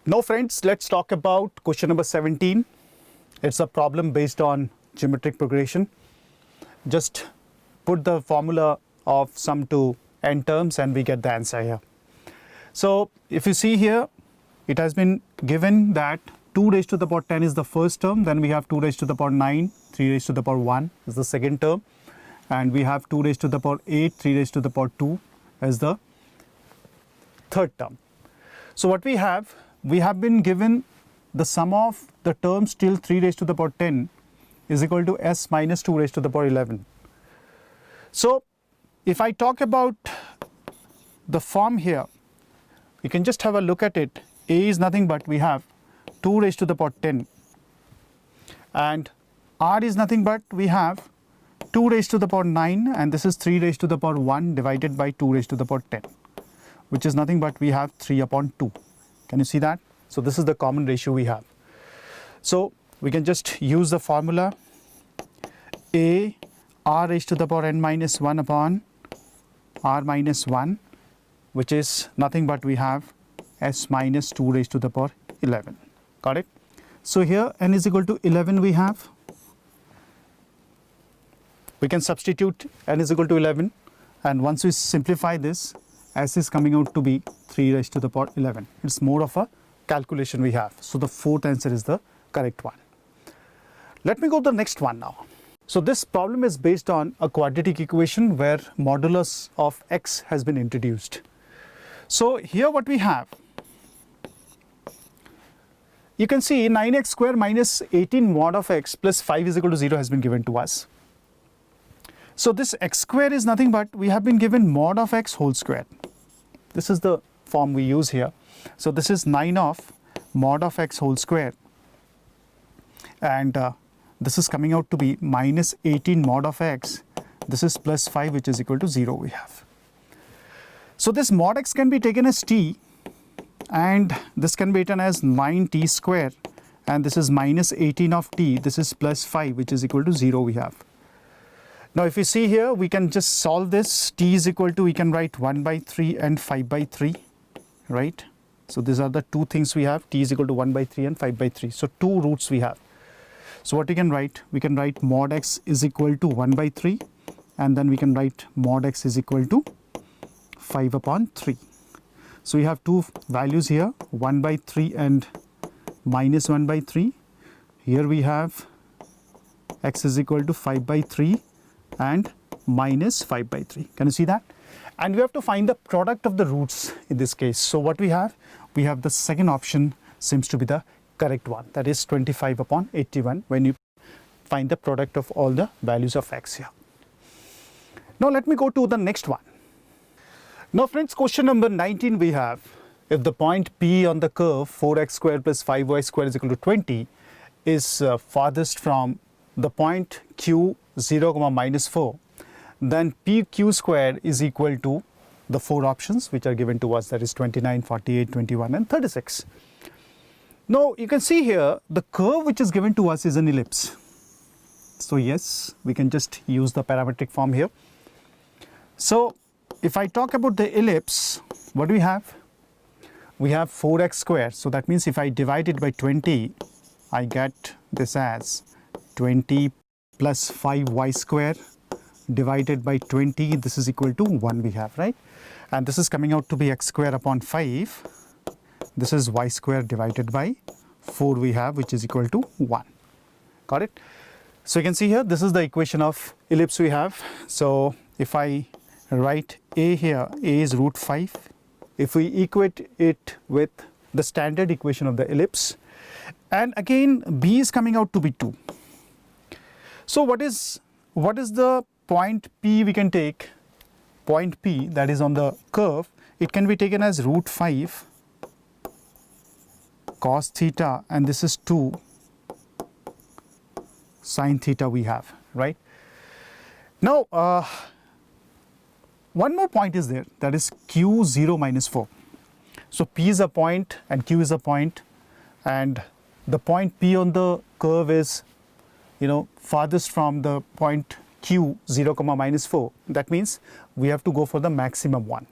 Now friends, let's talk about question number 17. It's a problem based on geometric progression. Just put the formula of sum to n terms and we get the answer here. So if you see here, it has been given that 2 raised to the power 10 is the first term, then we have 2 raised to the power 9, 3 raised to the power 1 is the second term, and we have 2 raised to the power 8, 3 raised to the power 2 as the third term. So what we have been given the sum of the terms till 3 raised to the power 10 is equal to s minus 2 raised to the power 11. So if I talk about the form here, you can just have a look at it. A is nothing but we have 2 raised to the power 10, and R is nothing but we have 2 raised to the power 9, and this is 3 raised to the power 1 divided by 2 raised to the power 10, which is nothing but we have 3 upon 2. Can you see that? So this is the common ratio we have. So we can just use the formula A R raised to the power n minus 1 upon R minus 1, which is nothing but we have s minus 2 raised to the power 11. Got it? So here n is equal to 11 we have. We can substitute n is equal to 11, and once we simplify this, s is coming out to be 3 raised to the power 11. It's more of a calculation we have. So the fourth answer is the correct one. Let me go to the next one now. So this problem is based on a quadratic equation where modulus of x has been introduced. So here what we have, you can see 9x square minus 18 mod of x plus 5 is equal to 0 has been given to us. So this x square is nothing but we have been given mod of x whole square. This is the form we use here. So this is 9 of mod of x whole square, and this is coming out to be minus 18 mod of x. This is plus 5, which is equal to 0 we have. So this mod x can be taken as t, and this can be written as 9t square, and this is minus 18 of t. This is plus 5, which is equal to 0 we have. Now if you see here, we can just solve this. T is equal to, we can write 1 by 3 and 5 by 3, right? So these are the two things we have. T is equal to 1 by 3 and 5 by 3. So two roots we have. So what we can write mod x is equal to 1 by 3, and then we can write mod x is equal to 5 upon 3. So we have two values here, 1 by 3 and minus 1 by 3. Here we have x is equal to 5 by 3 and minus 5 by 3. Can you see that? And we have to find the product of the roots in this case. So what we have the second option seems to be the correct one, that is 25 upon 81 when you find the product of all the values of x here. Now let me go to the next one. Now friends, question number 19 we have, if the point P on the curve 4x square plus 5y square is equal to 20 is farthest from the point Q 0, minus 4, then PQ square is equal to the four options which are given to us, that is 29, 48, 21 and 36. Now you can see here the curve which is given to us is an ellipse. So yes, we can just use the parametric form here. So if I talk about the ellipse, what do we have? We have 4x square. So that means if I divide it by 20, I get this as 20 plus 5y square divided by 20. This is equal to 1 we have, right? And this is coming out to be x square upon 5. This is y square divided by 4 we have, which is equal to 1. Got it? So you can see here, this is the equation of ellipse we have. So if I write a here, a is root 5. If we equate it with the standard equation of the ellipse, and again b is coming out to be 2. So what is the point P we can take? Point P, that is on the curve, it can be taken as root 5 cos theta, and this is 2 sin theta we have, right? Now one more point is there, that is Q0 minus 4. So P is a point and Q is a point, and the point P on the curve is, farthest from the point Q 0, minus 4. That means we have to go for the maximum one.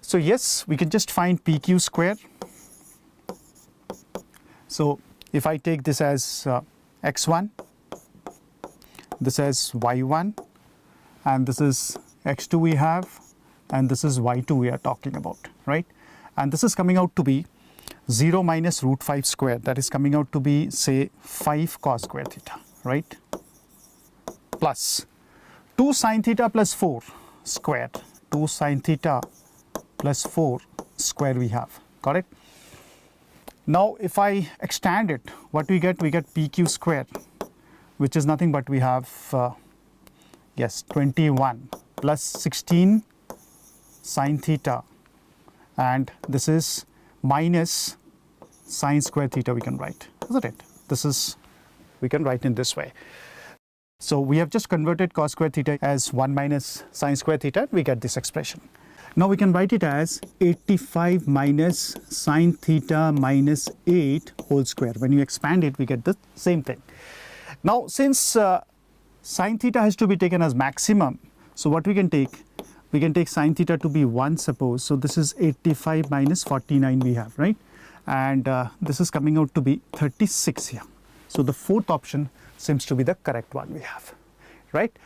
So yes, we can just find PQ square So if I take this as x1, this as y1, and this is x2 we have, and this is y2 we are talking about, right? And this is coming out to be 0 minus root 5 squared, that is coming out to be say 5 cos square theta, right? Plus 2 sin theta plus 4 squared, 2 sin theta plus 4 square we have, correct? Now if I extend it, what we get pq square, which is nothing but we have yes 21 plus 16 sin theta, and this is minus sine square theta we can write, isn't it? This is, we can write in this way. So we have just converted cos square theta as 1 minus sine square theta, we get this expression. Now we can write it as 85 minus sine theta minus 8 whole square. When you expand it, we get the same thing. Now since sine theta has to be taken as maximum, so what we can take sine theta to be 1, suppose. So this is 85 minus 49 we have, right? And this is coming out to be 36 here. So the fourth option seems to be the correct one we have, right?